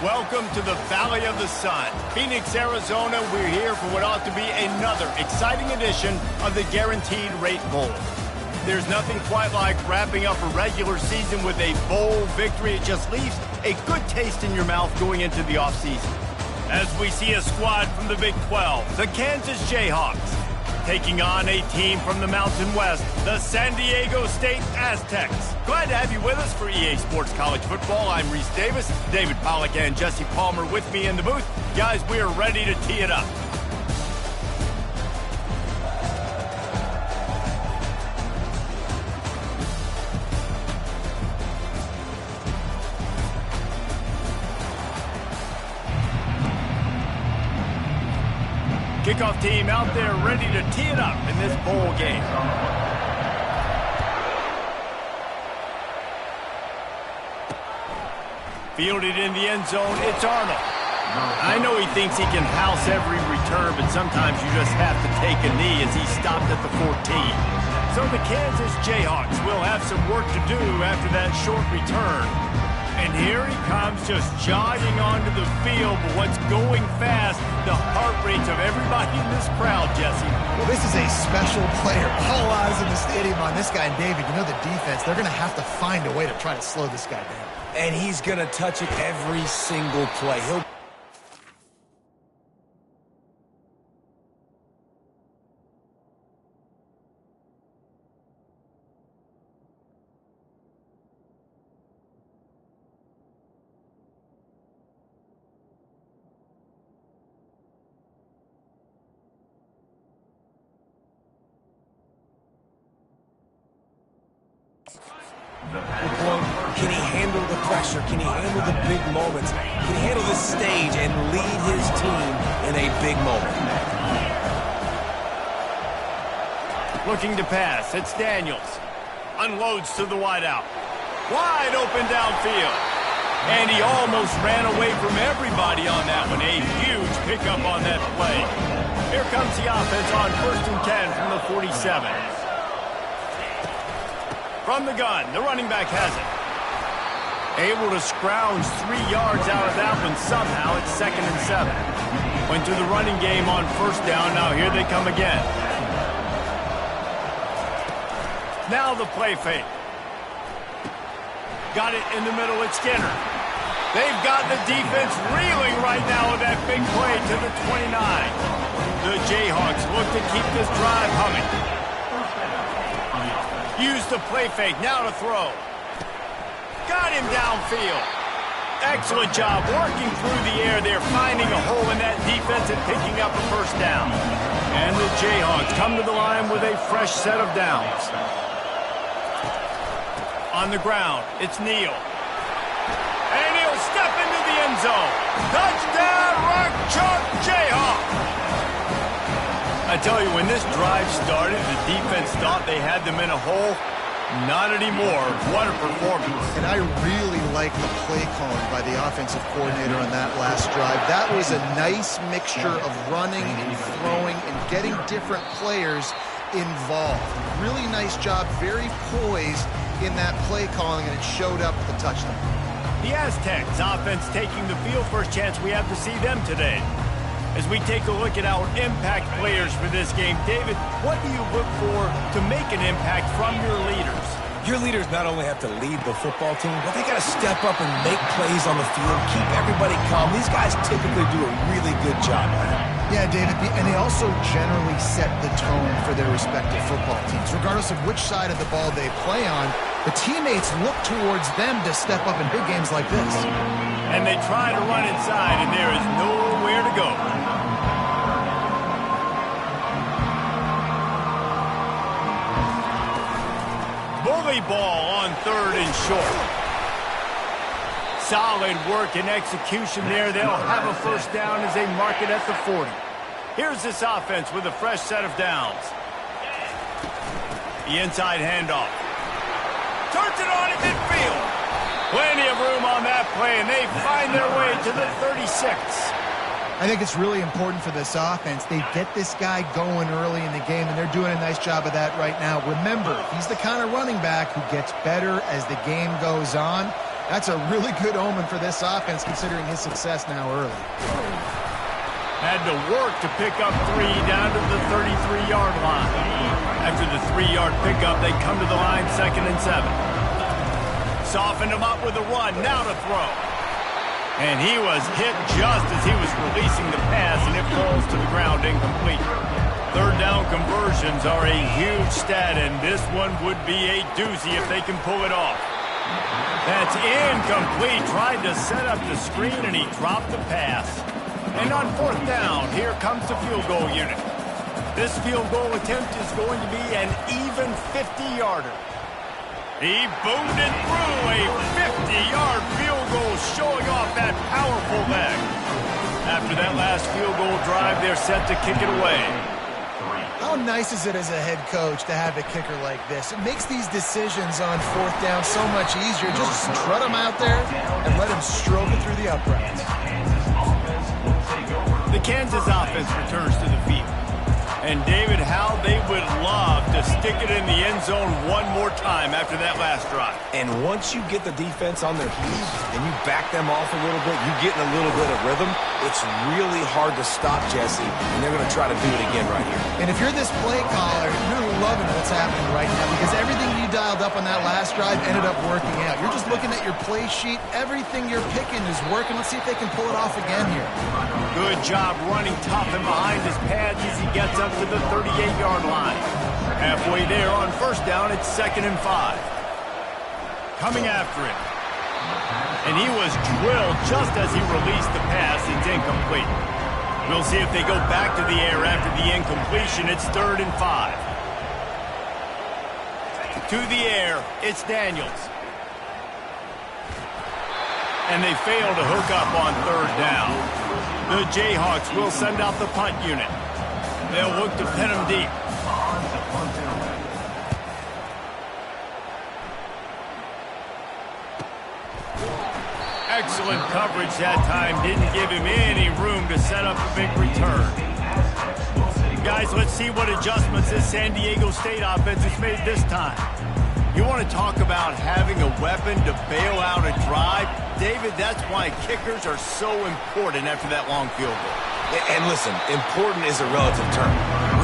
Welcome to the Valley of the Sun. Phoenix, Arizona, we're here for what ought to be another exciting edition of the Guaranteed Rate Bowl. There's nothing quite like wrapping up a regular season with a bowl victory. It just leaves a good taste in your mouth going into the offseason. As we see a squad from the Big 12, the Kansas Jayhawks, taking on a team from the Mountain West, the San Diego State Aztecs. Glad to have you with us for EA Sports College Football. I'm Reese Davis, David Pollack and Jesse Palmer with me in the booth. Guys, we are ready to tee it up. Kickoff team out there ready to tee it up in this bowl game. Fielded in the end zone, it's Arnold. I know he thinks he can house every return, but sometimes you just have to take a knee as he stopped at the 14. So the Kansas Jayhawks will have some work to do after that short return. And here he comes, just jogging onto the field. But what's going fast, the heart rates of everybody in this crowd, Jesse. Well, this is a special player. All eyes in the stadium on this guy. And David, you know the defense, they're going to have to find a way to try to slow this guy down. And he's going to touch it every single play. He'll... Can he handle the pressure? Can he handle the big moments? Can he handle this stage and lead his team in a big moment? Looking to pass, it's Daniels. Unloads to the wideout. Wide open downfield. And he almost ran away from everybody on that one. A huge pickup on that play. Here comes the offense on 1st and 10 from the 47. From the gun, the running back has it. Able to scrounge 3 yards out of that one somehow. It's 2nd and 7. Went to the running game on 1st down. Now here they come again. Now the play fake. Got it in the middle. It's Skinner. They've got the defense reeling right now with that big play to the 29. The Jayhawks look to keep this drive humming. Use the play fake, now to throw. Got him downfield. Excellent job working through the air there, finding a hole in that defense and picking up a 1st down. And the Jayhawks come to the line with a fresh set of downs. On the ground, it's Neal. And he'll step into the end zone. Touchdown, Rock Chalk Jayhawks! I tell you, when this drive started, the defense thought they had them in a hole. Not anymore. What a performance. And I really like the play calling by the offensive coordinator on that last drive. That was a nice mixture of running and throwing and getting different players involved. Really nice job, very poised in that play calling, and it showed up with the touchdown. The Aztecs offense taking the field. First chance we have to see them today. As we take a look at our impact players for this game, David, what do you look for to make an impact from your leaders? Your leaders not only have to lead the football team, but they got to step up and make plays on the field, keep everybody calm. These guys typically do a really good job at it. Yeah, David, and they also generally set the tone for their respective football teams. Regardless of which side of the ball they play on, the teammates look towards them to step up in big games like this. And they try to run inside, and there is nowhere to go. Bully ball on 3rd and short. Solid work and execution there. They'll have a 1st down as they mark it at the 40. Here's this offense with a fresh set of downs. The inside handoff. Turns it on at midfield. Plenty of room on that play, and they find their way to the 36. I think it's really important for this offense. They get this guy going early in the game, and they're doing a nice job of that right now. Remember, he's the kind of running back who gets better as the game goes on. That's a really good omen for this offense, considering his success now early. Had to work to pick up 3 down to the 33-yard line. After the 3-yard pickup, they come to the line 2nd and 7. Softened him up with a run, now to throw. And he was hit just as he was releasing the pass, and it falls to the ground incomplete. 3rd down conversions are a huge stat, and this one would be a doozy if they can pull it off. That's incomplete. Tried to set up the screen, and he dropped the pass. And on 4th down, here comes the field goal unit. This field goal attempt is going to be an even 50-yarder. He boomed it through, a 50-yard field goal, showing off that powerful leg. After that last field goal drive, they're set to kick it away. How nice is it as a head coach to have a kicker like this? It makes these decisions on 4th down so much easier. Just strut him out there and let him stroke it through the uprights. The Kansas offense returns to the field. And David, how they would love to stick it in the end zone one more time after that last drive. And once you get the defense on their heels and you back them off a little bit, you get in a little bit of rhythm, it's really hard to stop Jesse, and they're going to try to do it again right here. And if you're this play caller, you're loving what's happening right now because everything you dialed up on that last drive ended up working out. You're just looking at your play sheet. Everything you're picking is working. Let's see if they can pull it off again here. Good job running top and behind his pads as he gets up to the 38-yard line. Halfway there on 1st down, it's 2nd and 5. Coming after it. And he was drilled just as he released the pass. It's incomplete. We'll see if they go back to the air after the incompletion. It's 3rd and 5. To the air, it's Daniels. And they fail to hook up on 3rd down. The Jayhawks will send out the punt unit. They'll look to pin him deep. Excellent coverage that time. Didn't give him any room to set up a big return. Guys, let's see what adjustments this San Diego State offense has made this time. You want to talk about having a weapon to bail out a drive? David, that's why kickers are so important after that long field goal. And listen, important is a relative term.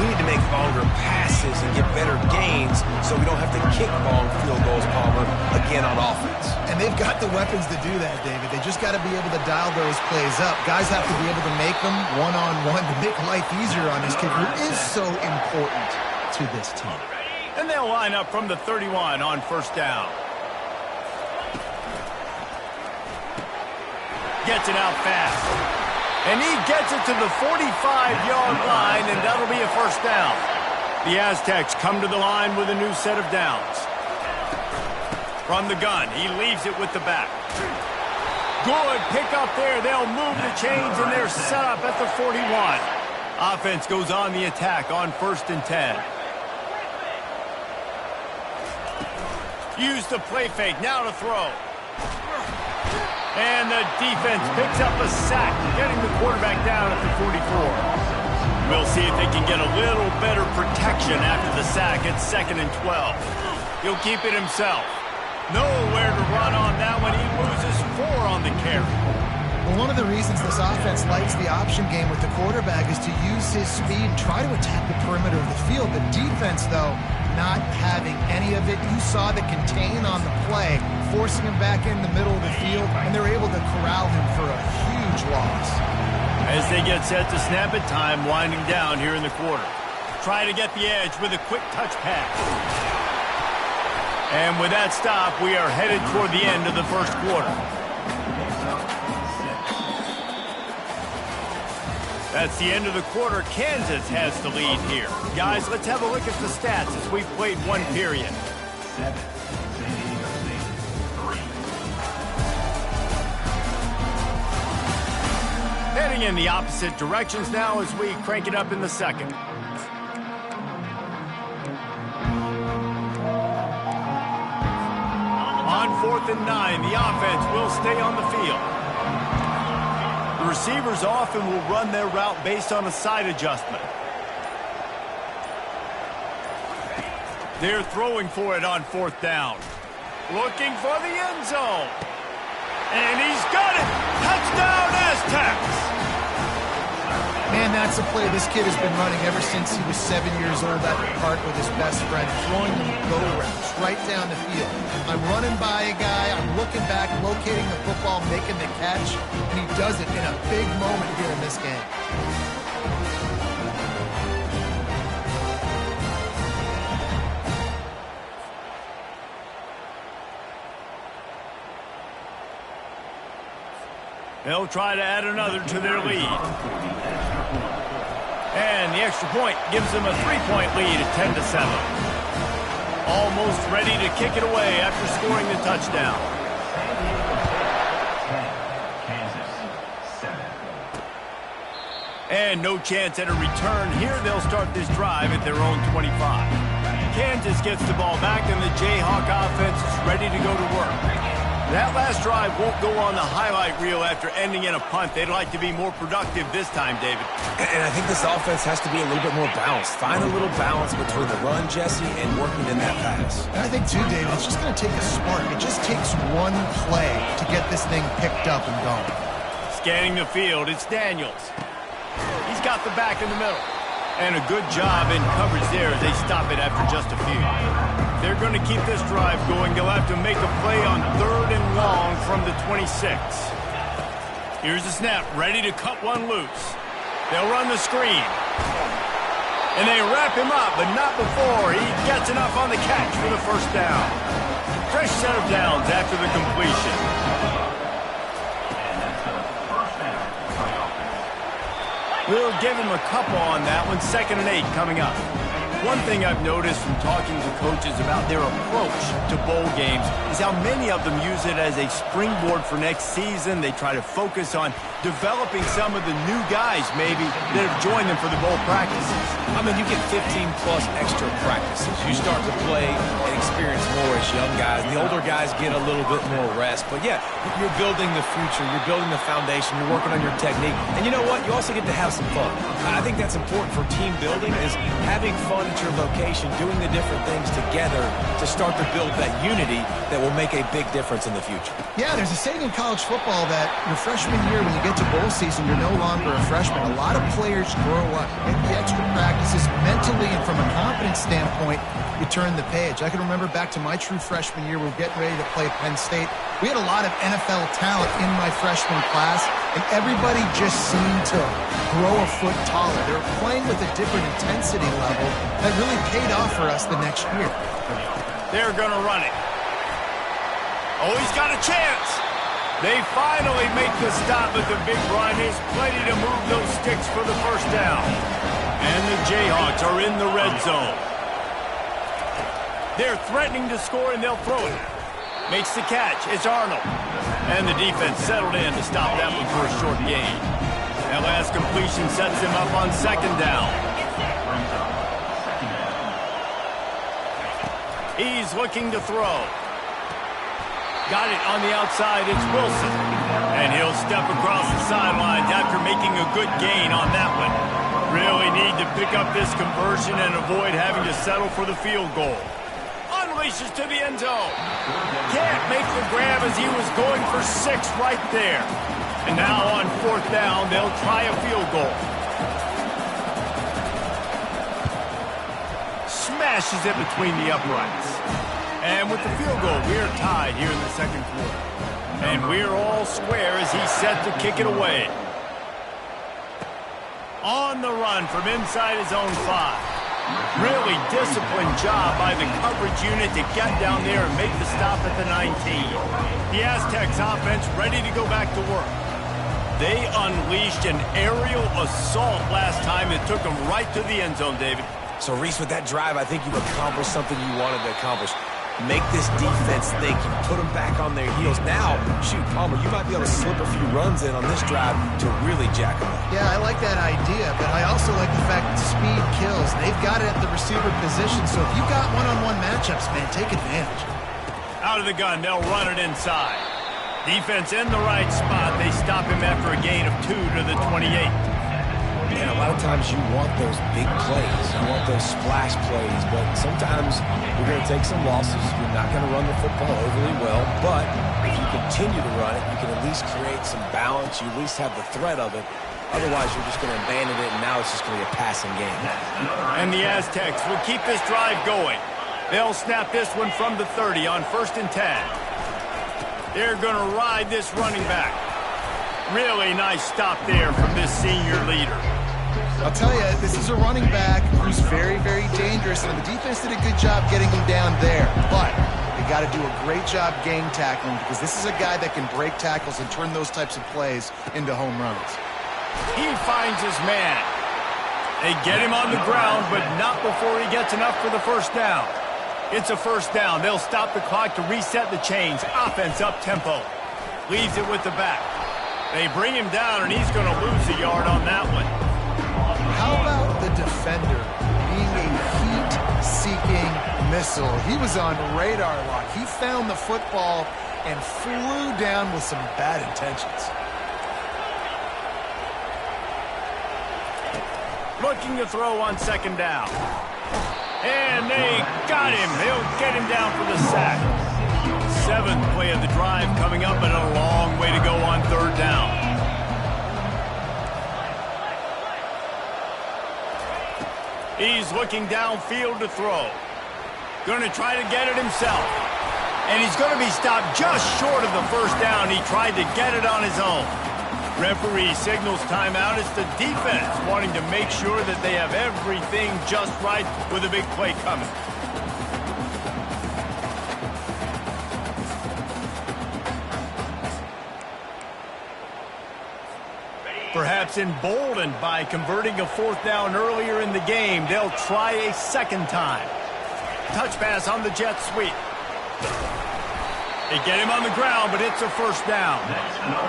We need to make longer passes and get better gains so we don't have to kick long field goals, Palmer, again on offense. And they've got the weapons to do that, David. They just got to be able to dial those plays up. Guys have to be able to make them one-on-one to make life easier on this kicker, who is so important to this team. And they'll line up from the 31 on 1st down. Gets it out fast. And he gets it to the 45-yard line, and that'll be a 1st down. The Aztecs come to the line with a new set of downs. From the gun, he leaves it with the back. Good pick up there. They'll move the chains, and they're set up at the 41. Offense goes on the attack on 1st and 10. Use the play fake, now to throw. And the defense picks up a sack, getting the quarterback down at the 44. We'll see if they can get a little better protection after the sack. It's 2nd and 12. He'll keep it himself. Nowhere to run on that one. He loses 4 on the carry. Well, one of the reasons this offense likes the option game with the quarterback is to use his speed, try to attack the perimeter of the field. The defense, though, not having any of it. You saw the contain on the play, forcing him back in the middle of the field, and they're able to corral him for a huge loss. As they get set to snap it, time winding down here in the quarter. Try to get the edge with a quick touch pass. And with that stop, we are headed toward the end of the 1st quarter. That's the end of the quarter. Kansas has the lead here. Guys, let's have a look at the stats as we've played one period. 7. Heading in the opposite directions now as we crank it up in the 2nd. On 4th and 9, the offense will stay on the field. The receivers often will run their route based on a side adjustment. They're throwing for it on 4th down. Looking for the end zone. And he's got it. Touchdown, Aztecs. Man, that's a play this kid has been running ever since he was 7 years old at the park with his best friend, throwing them go routes right down the field. I'm running by a guy, I'm looking back, locating the football, making the catch, and he does it in a big moment here in this game. They'll try to add another to their lead. And the extra point gives them a 3-point lead at 10-7. Almost ready to kick it away after scoring the touchdown. And no chance at a return here. They'll start this drive at their own 25. Kansas gets the ball back, and the Jayhawk offense is ready to go to work. That last drive won't go on the highlight reel after ending in a punt. They'd like to be more productive this time, David. And I think this offense has to be a little bit more balanced. Find a little balance between the run, Jesse, and working in that pass. And I think, too, David, it's just going to take a spark. It just takes one play to get this thing picked up and going. Scanning the field, it's Daniels. He's got the back in the middle. And a good job in coverage there as they stop it after just a few. They're going to keep this drive going. They'll have to make a play on 3rd and long from the 26. Here's the snap, ready to cut one loose. They'll run the screen. And they wrap him up, but not before he gets enough on the catch for the first down. Fresh set of downs after the completion. We'll give him a couple on that one. 2nd and 8 coming up. One thing I've noticed from talking to coaches about their approach to bowl games is how many of them use it as a springboard for next season. They try to focus on developing some of the new guys, maybe, that have joined them for the bowl practices. I mean, you get 15-plus extra practices. You start to play and experience more as young guys. The older guys get a little bit more rest. But, yeah, you're building the future. You're building the foundation. You're working on your technique. And you know what? You also get to have some fun. I think that's important for team building is having fun at your location, doing the different things together to start to build that unity that will make a big difference in the future. Yeah, there's a saying in college football that your freshman year, when you get to bowl season, you're no longer a freshman. A lot of players grow up, get the extra practices mentally, and from a confidence standpoint, you turn the page. I can remember back to my true freshman year, we were getting ready to play Penn State. We had a lot of NFL talent in my freshman class, and everybody just seemed to grow a foot taller. They were playing with a different intensity level that really paid off for us the next year. They're going to run it. Oh, he's got a chance. They finally make the stop, but the big run is plenty to move those sticks for the first down. And the Jayhawks are in the red zone. They're threatening to score, and they'll throw it. Makes the catch. It's Arnold. And the defense settled in to stop that one for a short gain. That last completion sets him up on 2nd down. He's looking to throw. Got it on the outside. It's Wilson. And he'll step across the sidelines after making a good gain on that one. Really need to pick up this conversion and avoid having to settle for the field goal. Unleashes to the end zone. Can't make the grab as he was going for 6 right there. And now on 4th down, they'll try a field goal. Smashes it between the uprights. And with the field goal, we're tied here in the 2nd quarter. And we're all square as he's set to kick it away. On the run from inside his own 5. Really disciplined job by the coverage unit to get down there and make the stop at the 19. The Aztecs offense ready to go back to work. They unleashed an aerial assault last time that took them right to the end zone, David. So, Reese, with that drive, I think you've accomplished something you wanted to accomplish. Make this defense think. You put them back on their heels. Now, shoot, Palmer, you might be able to slip a few runs in on this drive to really jack them up. Yeah, I like that idea, but I also like the fact that speed kills. They've got it at the receiver position, so if you've got one-on-one matchups, man, take advantage. Out of the gun, they'll run it inside. Defense in the right spot. They stop him after a gain of 2 to the 28. And a lot of times you want those big plays. You want those splash plays, but sometimes you're going to take some losses. You're not going to run the football overly well, but if you continue to run it, you can at least create some balance. You at least have the threat of it. Otherwise, you're just going to abandon it, and now it's just going to be a passing game. And the Aztecs will keep this drive going. They'll snap this one from the 30 on 1st and 10. They're going to ride this running back. Really nice stop there from this senior leader. I'll tell you, this is a running back who's very, very dangerous, and the defense did a good job getting him down there. But they got to do a great job gang tackling, because this is a guy that can break tackles and turn those types of plays into home runs. He finds his man. They get him on the ground, but not before he gets enough for the first down. It's a first down. They'll stop the clock to reset the chains. Offense up tempo. Leaves it with the back. They bring him down, and he's going to lose a yard on that one. How about the defender being a heat-seeking missile? He was on radar lock. He found the football and flew down with some bad intentions. Looking to throw on 2nd down. And they got him. They'll get him down for the sack. 7th play of the drive coming up, and a long way to go on 3rd down. He's looking downfield to throw. Going to try to get it himself. And he's going to be stopped just short of the first down. He tried to get it on his own. Referee signals timeout. It's the defense wanting to make sure that they have everything just right with a big play coming. Perhaps emboldened by converting a 4th down earlier in the game, they'll try a 2nd time. Touch pass on the jet sweep. They get him on the ground, but it's a first down.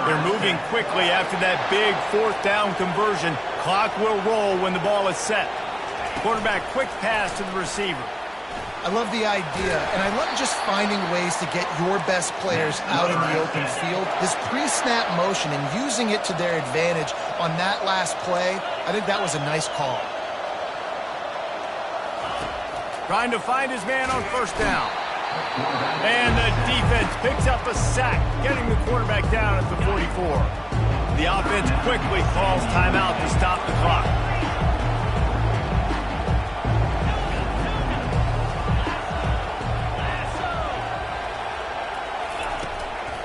They're moving quickly after that big 4th down conversion. Clock will roll when the ball is set. Quarterback quick pass to the receiver. I love the idea, and I love just finding ways to get your best players out in the open field. This pre-snap motion and using it to their advantage on that last play, I think that was a nice call. Trying to find his man on 1st down. And the defense picks up a sack, getting the quarterback down at the 44. The offense quickly calls timeout to stop the clock.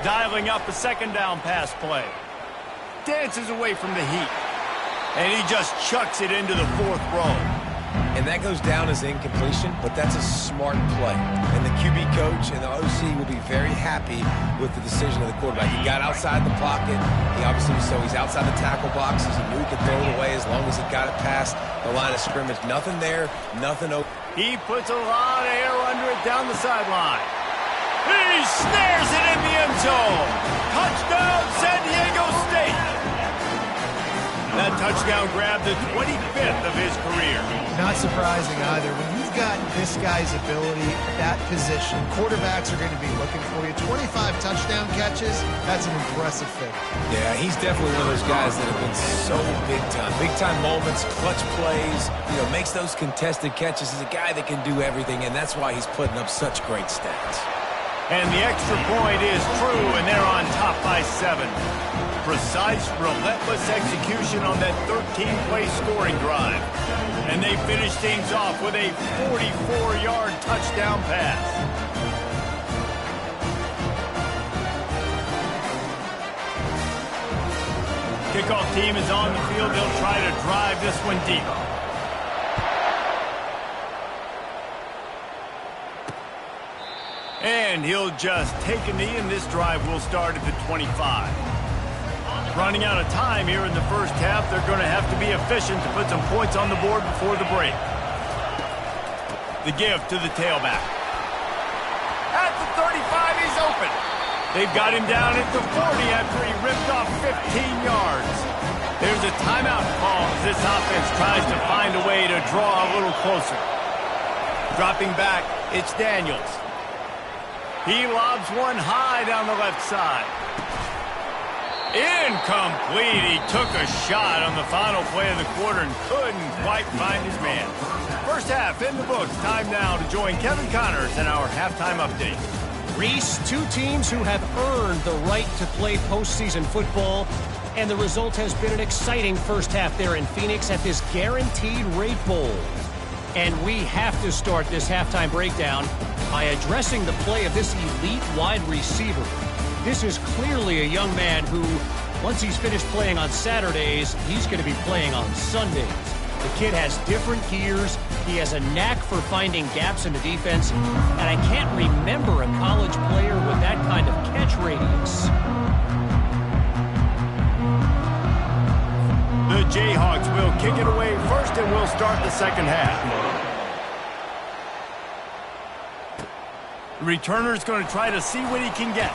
Dialing up a 2nd down pass play. Dances away from the heat. And he just chucks it into the 4th row. And that goes down as incompletion, but that's a smart play. And the QB coach and the OC will be very happy with the decision of the quarterback. He got outside the pocket. He obviously, so he's outside the tackle boxes. He knew he could throw it away as long as he got it past the line of scrimmage. Nothing there, nothing open. He puts a lot of air under it down the sideline. He snares it in the end zone. Touchdown, San Diego State. That touchdown grabbed the 25th of his career. Not surprising either. When you've got this guy's ability, that position, quarterbacks are going to be looking for you. 25 touchdown catches, that's an impressive thing. Yeah, he's definitely one of those guys that have been so big time. Big time moments, clutch plays, makes those contested catches. He's a guy that can do everything, and that's why he's putting up such great stats. And the extra point is true, and they're on top by 7. Precise, relentless execution on that 13-play scoring drive. And they finish things off with a 44-yard touchdown pass. Kickoff team is on the field. They'll try to drive this one deep. And he'll just take a knee, and this drive will start at the 25. Running out of time here in the first half. They're going to have to be efficient to put some points on the board before the break. The give to the tailback. At the 35, he's open. They've got him down at the 40 after he ripped off 15 yards. There's a timeout call as this offense tries to find a way to draw a little closer. Dropping back, it's Daniels. He lobs one high down the left side. Incomplete. He took a shot on the final play of the quarter and couldn't quite find his man. First half in the books. Time now to join Kevin Connors in our halftime update. Reese, two teams who have earned the right to play postseason football, and the result has been an exciting first half there in Phoenix at this Guaranteed Rate Bowl. And we have to start this halftime breakdown by addressing the play of this elite wide receiver. This is clearly a young man who, once he's finished playing on Saturdays, he's going to be playing on Sundays. The kid has different gears. He has a knack for finding gaps in the defense. And I can't remember a college player with that kind of catch radius. The Jayhawks will kick it away first, and we'll start the second half. The returner's going to try to see what he can get.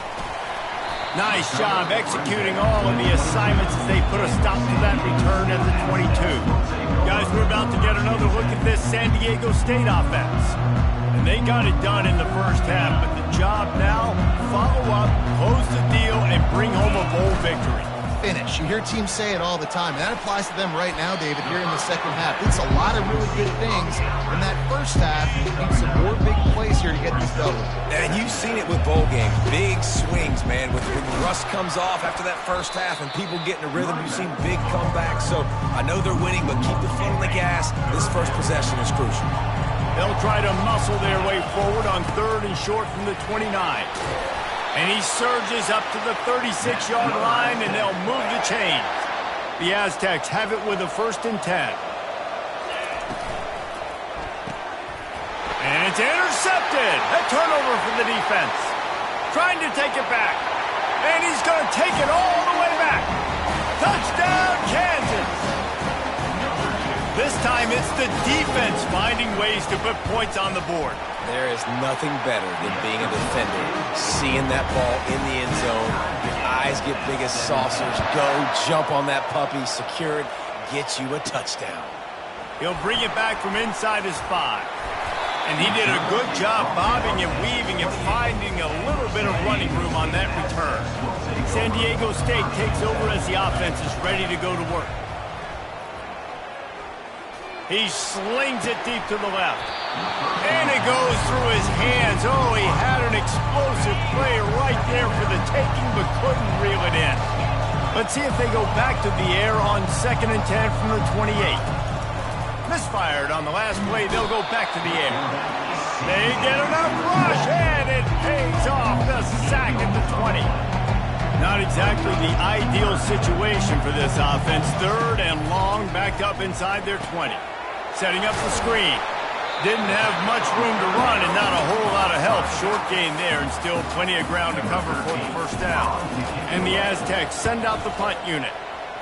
Nice job executing all of the assignments as they put a stop to that return at the 22. Guys, we're about to get another look at this San Diego State offense. And they got it done in the first half, but the job now, follow up, close the deal, and bring home a bowl victory. Finish. You hear teams say it all the time, and that applies to them right now, David, here in the second half. It's a lot of really good things in that first half. You need some more big plays here to get these doubles. And you've seen it with bowl games. Big swings, man. When rust comes off after that first half and people get in a rhythm, you've seen big comebacks. So I know they're winning, but keep the foot on the gas. This first possession is crucial. They'll try to muscle their way forward on 3rd and short from the 29. And he surges up to the 36-yard line, and they'll move the chains. The Aztecs have it with a 1st and 10. And it's intercepted. A turnover for the defense. Trying to take it back. And he's going to take it all the way back. Touchdown, Kansas. This time it's the defense finding ways to put points on the board. There is nothing better than being a defender, seeing that ball in the end zone. Your eyes get big as saucers. Go, jump on that puppy, secure it, get you a touchdown. He'll bring it back from inside his 5. And he did a good job bobbing and weaving and finding a little bit of running room on that return. San Diego State takes over as the offense is ready to go to work. He slings it deep to the left. And it goes through his hands. Oh, he had an explosive play right there for the taking, but couldn't reel it in. Let's see if they go back to the air on 2nd and 10 from the 28. Misfired on the last play. They'll go back to the air. They get enough rush, and it pays off. The sack at the 20. Not exactly the ideal situation for this offense. 3rd and long, backed up inside their 20. Setting up the screen. Didn't have much room to run and not a whole lot of help. Short gain there and still plenty of ground to cover for the 1st down. And the Aztecs send out the punt unit.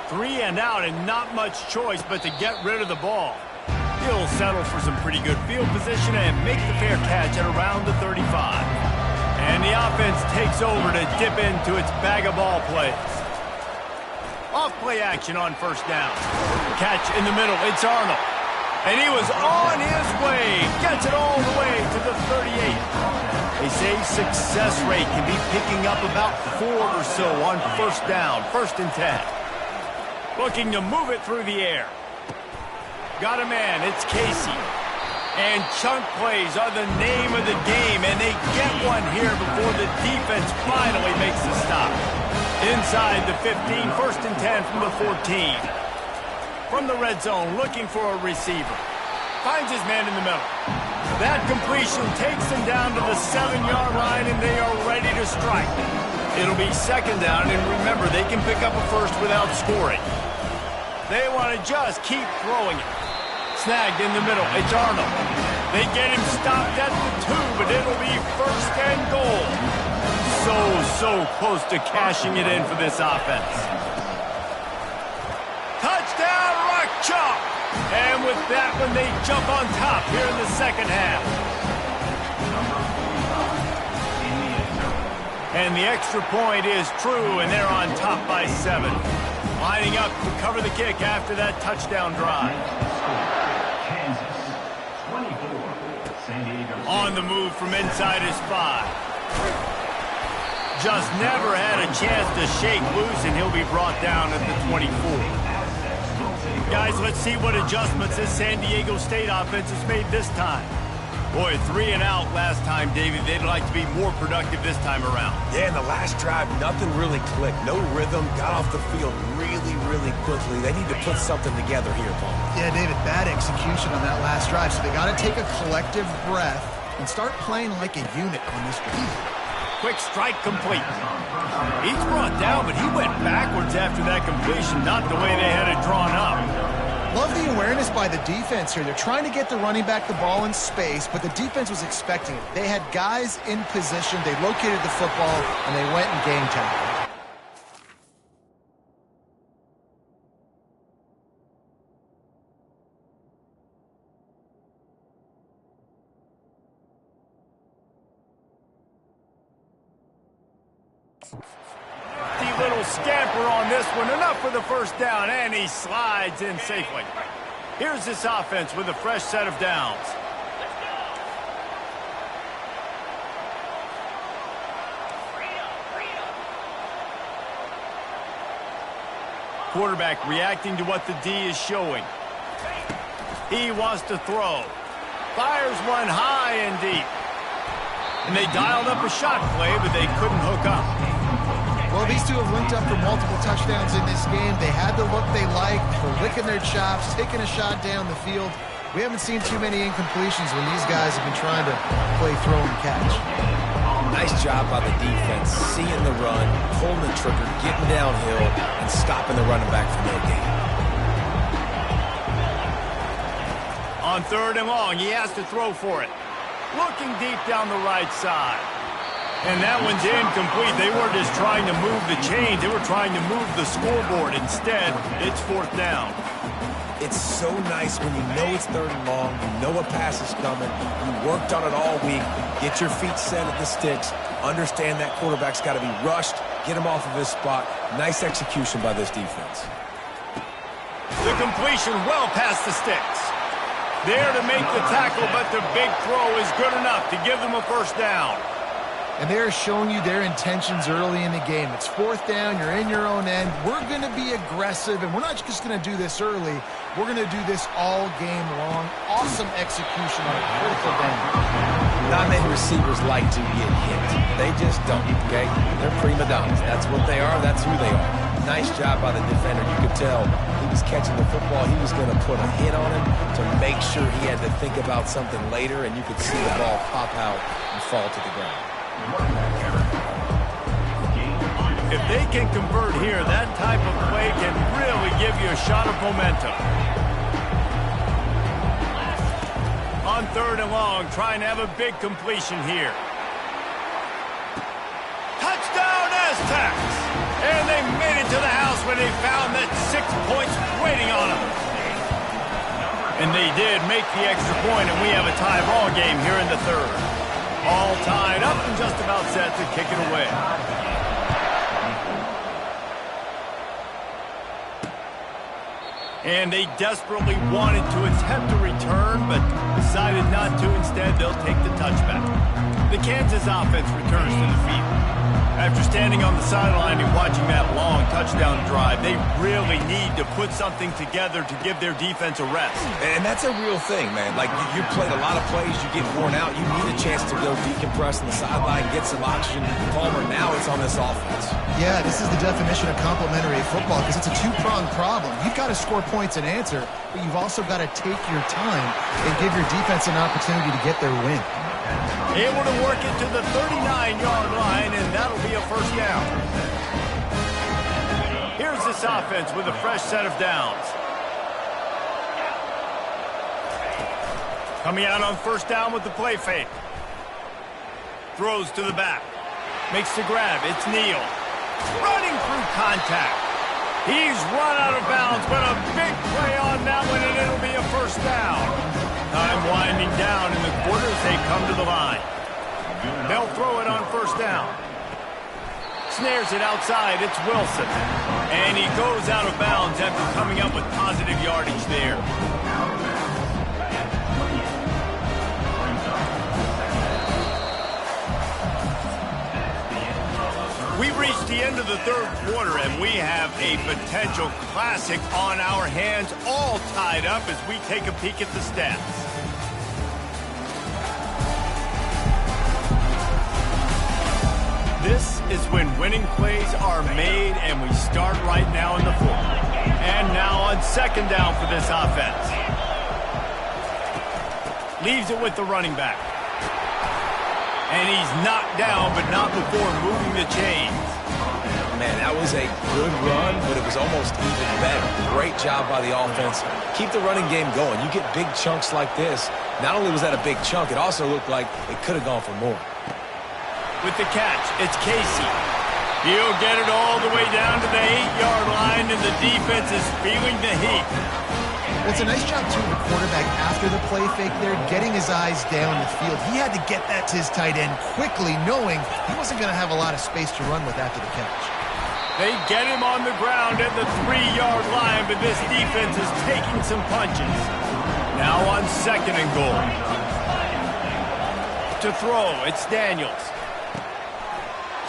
3 and out and not much choice but to get rid of the ball. He'll settle for some pretty good field position and make the fair catch at around the 35. And the offense takes over to dip into its bag of ball plays. Off play action on 1st down. Catch in the middle. It's Arnold. And he was on his way. Gets it all the way to the 38. They say success rate can be picking up about 4 or so on 1st down. 1st and 10. Looking to move it through the air. Got a man. It's Casey. And chunk plays are the name of the game. And they get one here before the defense finally makes the stop. Inside the 15. 1st and 10 from the 14. From the red zone, looking for a receiver. Finds his man in the middle. That completion takes them down to the 7-yard line, and they are ready to strike. It'll be 2nd down, and remember, they can pick up a 1st without scoring. They want to just keep throwing it. Snagged in the middle. It's Arnold. They get him stopped at the 2, but it'll be 1st and goal. So close to cashing it in for this offense. Touchdown, Rock Chalk! And with that one, they jump on top here in the 2nd half. And the extra point is true, and they're on top by 7. Lining up to cover the kick after that touchdown drive. On the move from inside his 5. Just never had a chance to shake loose, and he'll be brought down at the 24. Guys, let's see what adjustments this San Diego State offense has made this time. Boy, 3 and out last time, David. They'd like to be more productive this time around. Yeah, in the last drive, nothing really clicked. No rhythm, got off the field really, really quickly. They need to put something together here, Paul. Yeah, David, bad execution on that last drive. So they got to take a collective breath and start playing like a unit on this drive. Quick strike complete. He's brought down, but he went backwards after that completion, not the way they had it drawn up. Love the awareness by the defense here. They're trying to get the running back the ball in space, but the defense was expecting it. They had guys in position. They located the football, and they went and game tackled. The little scamper on this one. Enough for the first down, and he slides in safely. Here's this offense with a fresh set of downs. Quarterback reacting to what the D is showing. He wants to throw. Fires one high and deep. And they dialed up a shot play, but they couldn't hook up. Well, these two have linked up for multiple touchdowns in this game. They had the look they liked. They're licking their chops, taking a shot down the field. We haven't seen too many incompletions when these guys have been trying to play throw and catch. Nice job by the defense, seeing the run, pulling the trigger, getting downhill, and stopping the running back for no gain. On 3rd and long, he has to throw for it. Looking deep down the right side. And that one's incomplete. They weren't just trying to move the chains. They were trying to move the scoreboard. Instead, it's 4th down. It's so nice when you know it's 3rd and long, you know a pass is coming, you worked on it all week, get your feet set at the sticks, understand that quarterback's got to be rushed, get him off of his spot. Nice execution by this defense. The completion well past the sticks. There to make the tackle, but the big throw is good enough to give them a first down. And they're showing you their intentions early in the game. It's 4th down. You're in your own end. We're going to be aggressive, and we're not just going to do this early. We're going to do this all game long. Awesome execution on a critical down. Not many receivers like to get hit. They just don't, okay? They're prima donnas. That's what they are. That's who they are. Nice job by the defender. You could tell he was catching the football. He was going to put a hit on him to make sure he had to think about something later, and you could see the ball pop out and fall to the ground. If they can convert here, that type of play can really give you a shot of momentum. On 3rd and long, trying to have a big completion here. Touchdown, Aztecs! And they made it to the house when they found that 6 points waiting on them. And they did make the extra point, and we have a tie ball game here in the 3rd. All tied up and just about set to kick it away. And they desperately wanted to attempt a return, but decided not to. Instead, they'll take the touchback. The Kansas offense returns to the field. After standing on the sideline and watching that long touchdown drive, they really need to put something together to give their defense a rest. And that's a real thing, man. Like, you played a lot of plays, you get worn out, you need a chance to go decompress on the sideline, get some oxygen. Palmer, now it's on this offense. Yeah, this is the definition of complementary football because it's a two-pronged problem. You've got to score points and answer, but you've also got to take your time and give your defense an opportunity to get their win. Able to work it to the 39-yard line, and that'll be a first down. Here's this offense with a fresh set of downs. Coming out on 1st down with the play fake. Throws to the back. Makes the grab. It's Neal. Running through contact. He's run out of bounds, but a big play on that one, and it'll be a first down. Time winding down in the quarters. They come to the line. They'll throw it on 1st down. Snares it outside. It's Wilson. And he goes out of bounds after coming up with positive yardage there. We reached the end of the 3rd quarter, and we have a potential classic on our hands, all tied up as we take a peek at the stats. This is when winning plays are made, and we start right now in the fourth. And now on second down for this offense. Leaves it with the running back. And he's knocked down, but not before moving the chains. Man, that was a good run, but it was almost even better. Great job by the offense. Keep the running game going. You get big chunks like this. Not only was that a big chunk, it also looked like it could have gone for more. With the catch, it's Casey. He'll get it all the way down to the 8-yard line, and the defense is feeling the heat. Well, it's a nice job, too, of the quarterback after the play fake there, getting his eyes down the field. He had to get that to his tight end quickly, knowing he wasn't going to have a lot of space to run with after the catch. They get him on the ground at the 3-yard line, but this defense is taking some punches. Now on second and goal. To throw, it's Daniels.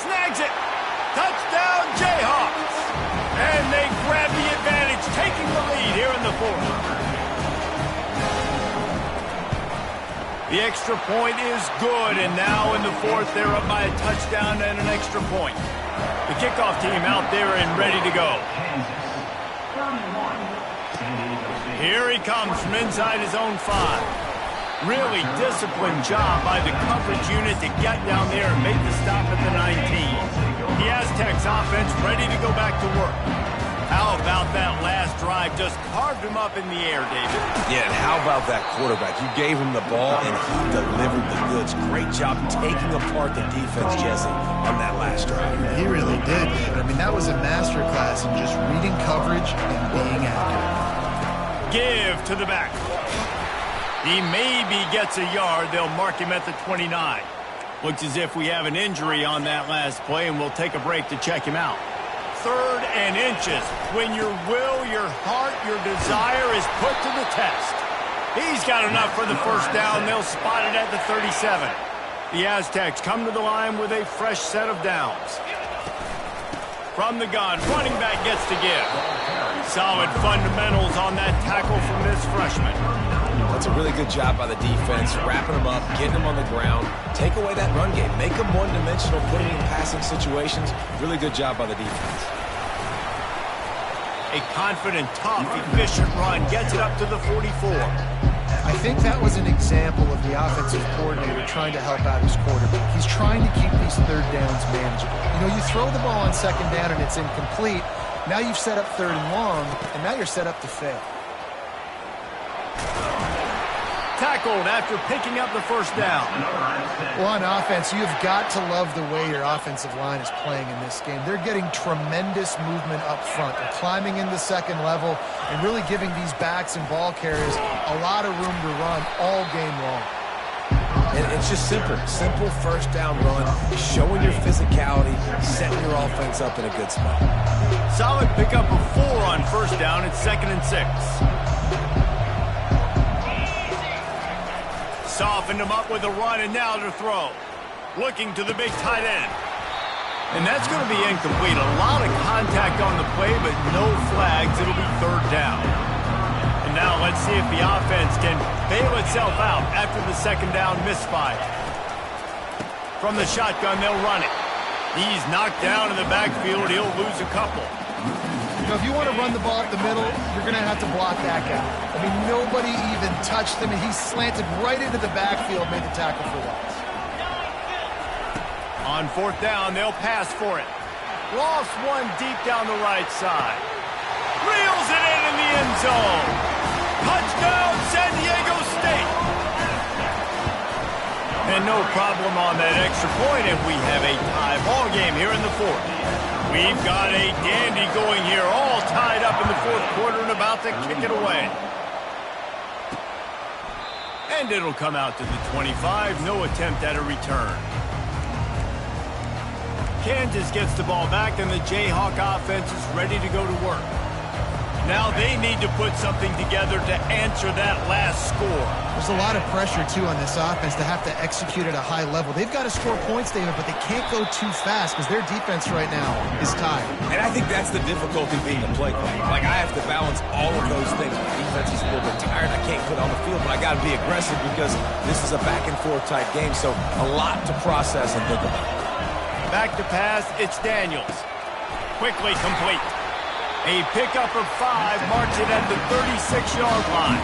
Snags it. Touchdown, Jayhawks. And they grab the advantage, taking the lead here in the fourth. The extra point is good, and now in the fourth, they're up by a touchdown and an extra point. The kickoff team out there and ready to go. Here he comes from inside his own 5. Really disciplined job by the coverage unit to get down there and make the stop at the 19. The Aztecs offense ready to go back to work. How about that last drive? Just carved him up in the air, David. Yeah, and how about that quarterback? You gave him the ball, and he delivered the goods. Great job taking apart the defense, Jesse, on that last drive. He really did. I mean, that was a masterclass in just reading coverage and being accurate. Give to the back. He maybe gets a yard. They'll mark him at the 29. Looks as if we have an injury on that last play, and we'll take a break to check him out. 3rd and inches. When your will, your heart, your desire is put to the test. He's got enough for the first down. They'll spot it at the 37. The Aztecs come to the line with a fresh set of downs. From the gun, running back gets to give. Solid fundamentals on that tackle from this freshman. That's a really good job by the defense, wrapping them up, getting them on the ground. Take away that run game. Make them one-dimensional, put them in passing situations. Really good job by the defense. A confident, tough, efficient run gets it up to the 44. I think that was an example of the offensive coordinator trying to help out his quarterback. He's trying to keep these third downs manageable. You know, you throw the ball on second down and it's incomplete. Now you've set up 3rd and long, and now you're set up to fail. Tackled after picking up the first down. Well, on offense, you've got to love the way your offensive line is playing in this game. They're getting tremendous movement up front. They're climbing in the second level and really giving these backs and ball carriers a lot of room to run all game long. And it's just simple. Simple first down run, showing your physicality, setting your offense up in a good spot. Solid pickup of 4 on first down. It's 2nd and 6. Softened him up with a run, and now to throw. Looking to the big tight end. And that's going to be incomplete. A lot of contact on the play, but no flags. It'll be 3rd down. And now let's see if the offense can bail itself out after the second down misfire. From the shotgun, they'll run it. He's knocked down in the backfield. He'll lose a couple. You know, if you want to run the ball up the middle, you're going to have to block that guy. I mean, nobody even touched him, and he slanted right into the backfield, made the tackle for loss. On 4th down, they'll pass for it. Lost one deep down the right side. Reels it in the end zone. Touchdown, San Diego State. And no problem on that extra point, and we have a tie ball game here in the fourth. We've got a dandy going here, all tied up in the fourth quarter and about to kick it away. And it'll come out to the 25, no attempt at a return. Kansas gets the ball back, and the Jayhawk offense is ready to go to work. Now they need to put something together to answer that last score. There's a lot of pressure, too, on this offense to have to execute at a high level. They've got to score points, David, but they can't go too fast because their defense right now is tired. And I think that's the difficulty being a play caller. Like, I have to balance all of those things. My defense is a little bit tired. I can't put on the field, but I got to be aggressive because this is a back-and-forth type game, so a lot to process and think about. Back to pass, it's Daniels. Quickly complete. A pickup of 5 marks it at the 36-yard line.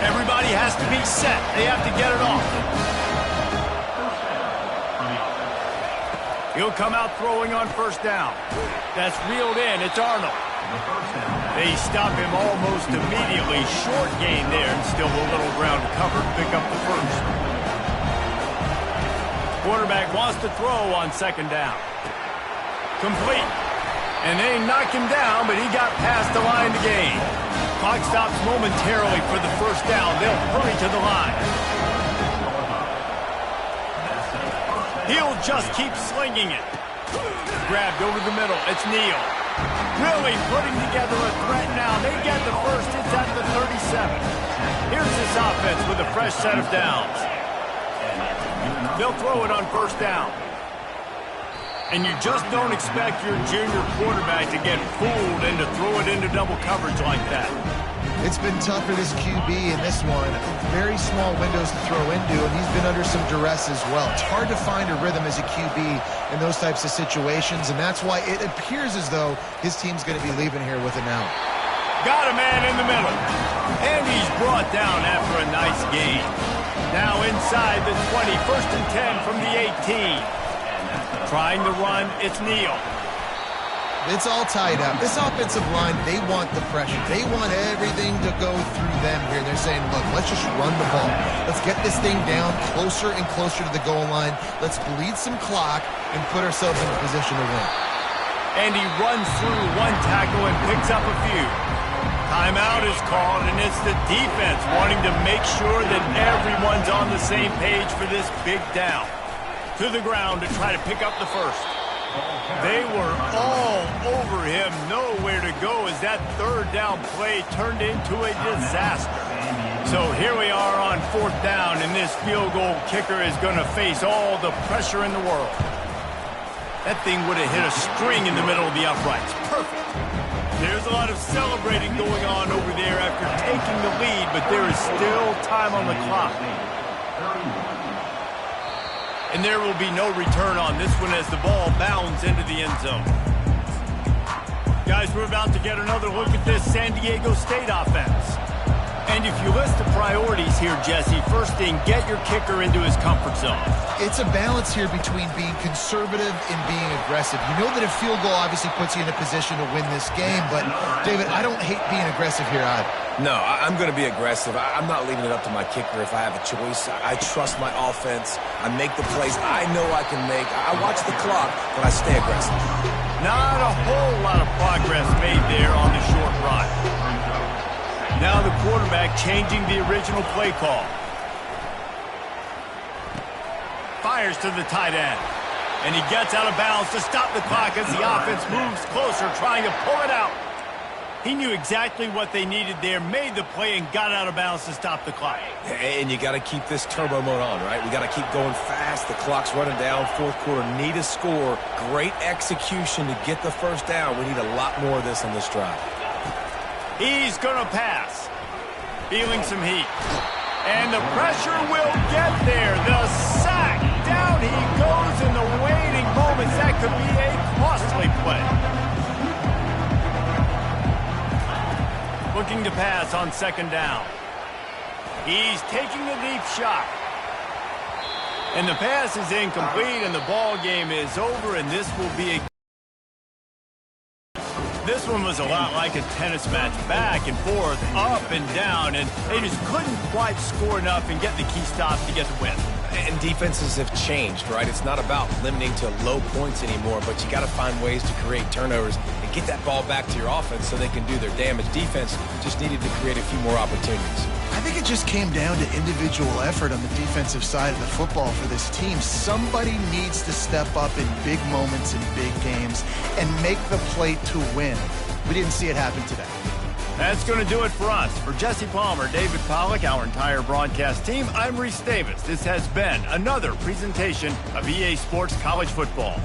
Everybody has to be set. They have to get it off. He'll come out throwing on first down. That's reeled in. It's Arnold. They stop him almost immediately. Short gain there, and still a little ground to cover. Pick up the first. Quarterback wants to throw on second down. Complete. And they knock him down, but he got past the line to gain. Clock stops momentarily for the first down. They'll hurry to the line. He'll just keep slinging it. Grabbed over the middle. It's Neal. Really putting together a threat now. They get the first. It's at the 37. Here's this offense with a fresh set of downs. They'll throw it on first down. And you just don't expect your junior quarterback to get fooled and to throw it into double coverage like that. It's been tough for this QB in this one. Very small windows to throw into, and he's been under some duress as well. It's hard to find a rhythm as a QB in those types of situations, and that's why it appears as though his team's going to be leaving here with an out. Got a man in the middle. And he's brought down after a nice gain. Now inside the 20, 1st and 10 from the 18. Trying to run, it's Neal. It's all tied up. This offensive line, they want the pressure. They want everything to go through them here. They're saying, look, let's just run the ball. Let's get this thing down closer and closer to the goal line. Let's bleed some clock and put ourselves in a position to win. And he runs through one tackle and picks up a few. Timeout is called, and it's the defense wanting to make sure that everyone's on the same page for this big down. To the ground to try to pick up the first. They were all over him, nowhere to go as that third down play turned into a disaster. So here we are on 4th down, and this field goal kicker is going to face all the pressure in the world. That thing would have hit a string in the middle of the uprights. Perfect. There's a lot of celebrating going on over there after taking the lead, but there is still time on the clock. And there will be no return on this one as the ball bounds into the end zone. Guys, we're about to get another look at this San Diego State offense. And if you list the priorities here, Jesse, first thing, get your kicker into his comfort zone. It's a balance here between being conservative and being aggressive. You know that a field goal obviously puts you in a position to win this game, but, David, I don't hate being aggressive here either. No, I'm going to be aggressive. I'm not leaving it up to my kicker if I have a choice. I trust my offense. I make the plays I know I can make. I watch the clock, but I stay aggressive. Not a whole lot of progress made there on the short run. Now the quarterback changing the original play call. Fires to the tight end. And he gets out of bounds to stop the clock as the offense moves closer, trying to pull it out. He knew exactly what they needed there, made the play, and got out of bounds to stop the clock. And you got to keep this turbo mode on, right? We got to keep going fast. The clock's running down. 4th quarter, need a score. Great execution to get the first down. We need a lot more of this on this drive. He's going to pass. Feeling some heat. And the pressure will get there. The sack. Down he goes in the waiting moments. That could be a costly play. Looking to pass on second down. He's taking the deep shot. And the pass is incomplete, and the ball game is over, and this will be a... This one was a lot like a tennis match, back and forth, up and down, and they just couldn't quite score enough and get the key stops to get the win. And defenses have changed, right? It's not about limiting to low points anymore, but you got to find ways to create turnovers and get that ball back to your offense so they can do their damage. Defense just needed to create a few more opportunities. I think it just came down to individual effort on the defensive side of the football for this team. Somebody needs to step up in big moments in big games and make the play to win. We didn't see it happen today. That's going to do it for us. For Jesse Palmer, David Pollack, our entire broadcast team, I'm Reese Davis. This has been another presentation of EA Sports College Football.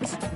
Sports.